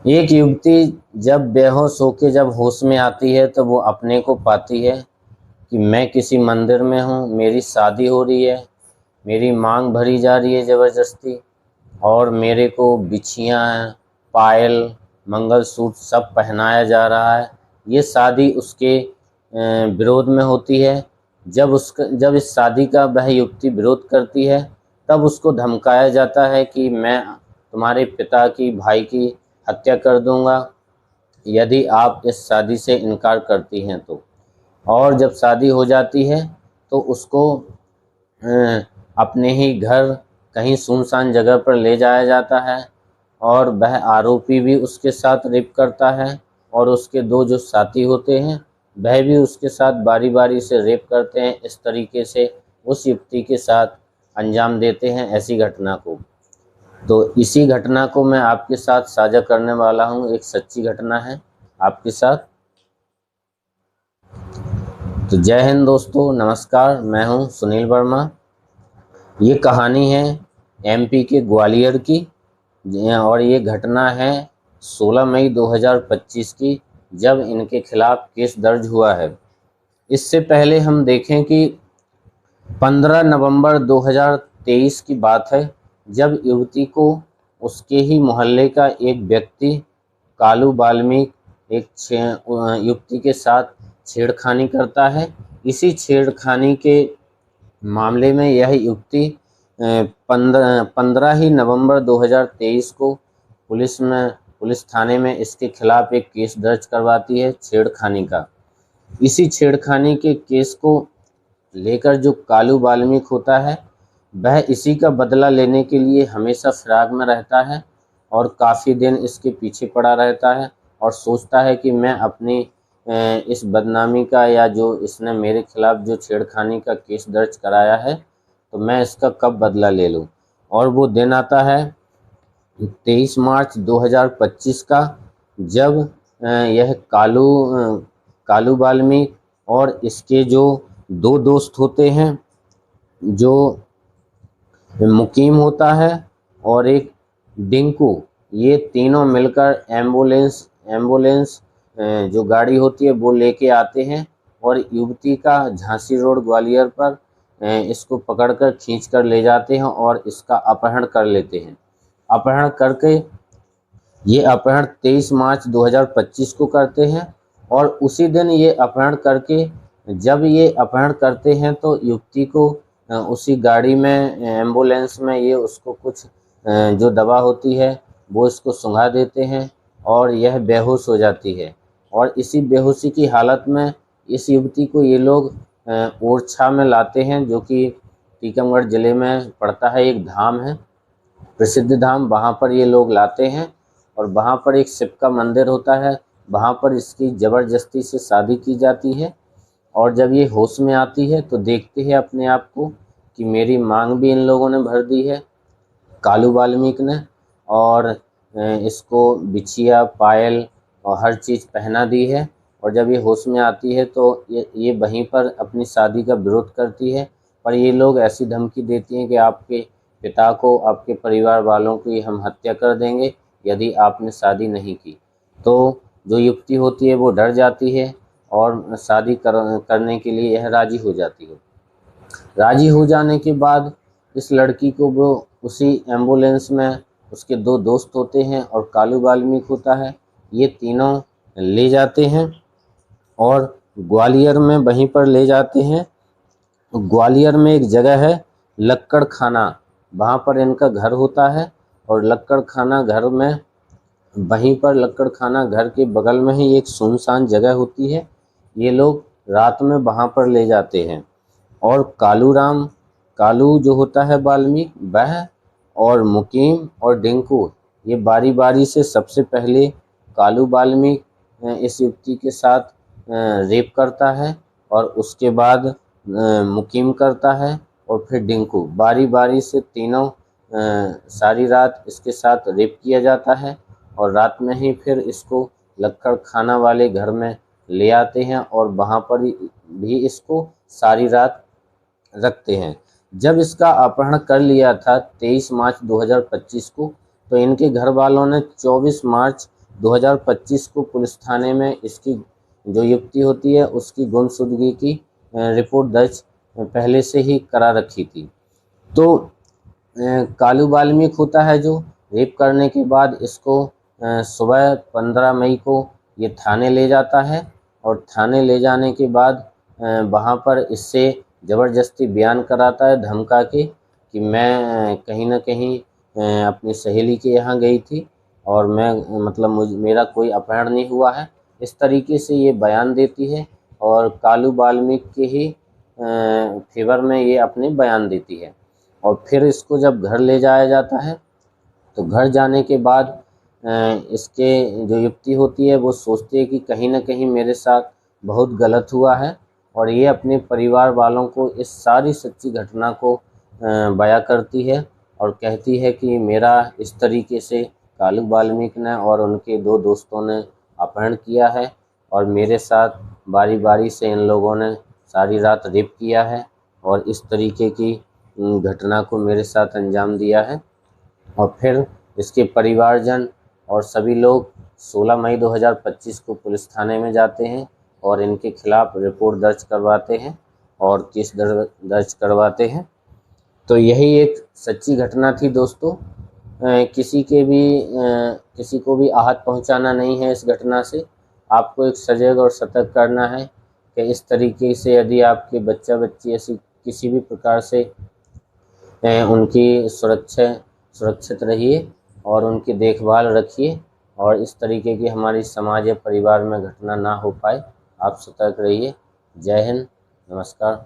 एक युवती जब बेहोश होकर जब होश में आती है तो वो अपने को पाती है कि मैं किसी मंदिर में हूँ, मेरी शादी हो रही है, मेरी मांग भरी जा रही है ज़बरदस्ती, और मेरे को बिछियाँ, पायल, मंगलसूत्र सब पहनाया जा रहा है। ये शादी उसके विरोध में होती है। जब इस शादी का वह युवती विरोध करती है, तब उसको धमकाया जाता है कि मैं तुम्हारे पिता की, भाई की हत्या कर दूंगा यदि आप इस शादी से इनकार करती हैं तो। और जब शादी हो जाती है तो उसको अ, अपने ही घर कहीं सुनसान जगह पर ले जाया जाता है, और वह आरोपी भी उसके साथ रेप करता है, और उसके दो जो साथी होते हैं वह भी उसके साथ बारी बारी से रेप करते हैं। इस तरीके से उस युवती के साथ अंजाम देते हैं ऐसी घटना को। तो इसी घटना को मैं आपके साथ साझा करने वाला हूँ। एक सच्ची घटना है आपके साथ। तो जय हिंद दोस्तों, नमस्कार। मैं हूँ सुनील वर्मा। ये कहानी है एमपी के ग्वालियर की, और ये घटना है 16 मई 2025 की, जब इनके खिलाफ केस दर्ज हुआ है। इससे पहले हम देखें कि 15 नवंबर 2023 की बात है, जब युवती को उसके ही मोहल्ले का एक व्यक्ति कालू वाल्मीकि एक युवती के साथ छेड़खानी करता है। इसी छेड़खानी के मामले में यह युवती 15 ही नवंबर 2023 को पुलिस थाने में इसके खिलाफ एक केस दर्ज करवाती है छेड़खानी का। इसी छेड़खानी के केस को लेकर जो कालू वाल्मीकि होता है वह इसी का बदला लेने के लिए हमेशा फिराक में रहता है, और काफ़ी दिन इसके पीछे पड़ा रहता है, और सोचता है कि मैं अपनी इस बदनामी का, या जो इसने मेरे खिलाफ जो छेड़खानी का केस दर्ज कराया है, तो मैं इसका कब बदला ले लूं। और वो दिन आता है 23 मार्च 2025 का, जब यह कालू वाल्मीकि और इसके जो दो दोस्त होते हैं, जो मुकीम होता है और एक डिंकू, ये तीनों मिलकर एम्बुलेंस जो गाड़ी होती है वो लेके आते हैं, और युवती का झांसी रोड ग्वालियर पर इसको पकड़कर खींच कर ले जाते हैं और इसका अपहरण कर लेते हैं। अपहरण करके ये अपहरण 23 मार्च 2025 को करते हैं, और उसी दिन ये अपहरण करके, जब ये अपहरण करते हैं तो युवती को उसी गाड़ी में, एम्बुलेंस में, ये उसको कुछ जो दवा होती है वो इसको सुंघा देते हैं, और यह बेहोश हो जाती है। और इसी बेहोशी की हालत में इस युवती को ये लोग ओरछा में लाते हैं, जो कि टीकमगढ़ ज़िले में पड़ता है। एक धाम है, प्रसिद्ध धाम, वहाँ पर ये लोग लाते हैं, और वहाँ पर एक शिव का मंदिर होता है, वहाँ पर इसकी ज़बरदस्ती से शादी की जाती है। और जब ये होश में आती है तो देखते हैं अपने आप को कि मेरी मांग भी इन लोगों ने भर दी है, कालू वाल्मीकि ने, और इसको बिछिया, पायल और हर चीज़ पहना दी है। और जब ये होश में आती है तो ये वहीं पर अपनी शादी का विरोध करती है, पर ये लोग ऐसी धमकी देती हैं कि आपके पिता को, आपके परिवार वालों की हम हत्या कर देंगे यदि आपने शादी नहीं की। तो जो युवती होती है वो डर जाती है, और शादी करने के लिए यह राज़ी हो जाती है। राज़ी हो जाने के बाद इस लड़की को वो उसी एम्बुलेंस में उसके दो दोस्त होते हैं और कालू वाल्मीकि होता है, ये तीनों ले जाते हैं, और ग्वालियर में वहीं पर ले जाते हैं। ग्वालियर में एक जगह है लक्कड़ खाना, वहाँ पर इनका घर होता है, और लक्कड़ खाना घर में, वहीं पर लक्कड़ खाना घर के बगल में ही एक सुनसान जगह होती है। ये लोग रात में वहाँ पर ले जाते हैं, और कालू जो होता है वाल्मीकि, वह और मुकीम और डिंकू, ये बारी बारी से सबसे पहले कालू वाल्मीकि इस युवती के साथ रेप करता है, और उसके बाद मुकीम करता है, और फिर डिंकू, बारी बारी से तीनों सारी रात इसके साथ रेप किया जाता है। और रात में ही फिर इसको लक्कड़ खाना वाले घर में ले आते हैं, और वहाँ पर भी इसको सारी रात रखते हैं। जब इसका अपहरण कर लिया था 23 मार्च 2025 को, तो इनके घर वालों ने 24 मार्च 2025 को पुलिस थाने में इसकी जो युवती होती है उसकी गुमशुदगी की रिपोर्ट दर्ज पहले से ही करा रखी थी। तो कालू वाल्मीकि होता है जो रेप करने के बाद इसको सुबह 15 मई को ये थाने ले जाता है और थाने ले जाने के बाद वहाँ पर इससे ज़बरदस्ती बयान कराता है धमका के कि मैं कहीं ना कहीं अपनी सहेली के यहाँ गई थी और मैं मतलब मेरा कोई अपहरण नहीं हुआ है। इस तरीके से ये बयान देती है और कालू वाल्मीकि के ही फेवर में ये अपने बयान देती है। और फिर इसको जब घर ले जाया जाता है तो घर जाने के बाद इसके जो युवती होती है वो सोचती है कि कहीं ना कहीं मेरे साथ बहुत गलत हुआ है और ये अपने परिवार वालों को इस सारी सच्ची घटना को बयां करती है और कहती है कि मेरा इस तरीके से कालू वाल्मीकि ने और उनके 2 दोस्तों ने अपहरण किया है और मेरे साथ बारी बारी से इन लोगों ने सारी रात रेप किया है और इस तरीके की घटना को मेरे साथ अंजाम दिया है। और फिर इसके परिवारजन और सभी लोग 16 मई 2025 को पुलिस थाने में जाते हैं और इनके खिलाफ रिपोर्ट दर्ज करवाते हैं और केस दर्ज करवाते हैं। तो यही एक सच्ची घटना थी दोस्तों। किसी को भी आहत पहुंचाना नहीं है इस घटना से। आपको एक सजग और सतर्क करना है कि इस तरीके से यदि आपके बच्चा बच्ची ऐसी किसी भी प्रकार से उनकी सुरक्षित रहिए और उनकी देखभाल रखिए और इस तरीके की हमारी समाज या परिवार में घटना ना हो पाए। आप सतर्क रहिए। जय हिंद, नमस्कार।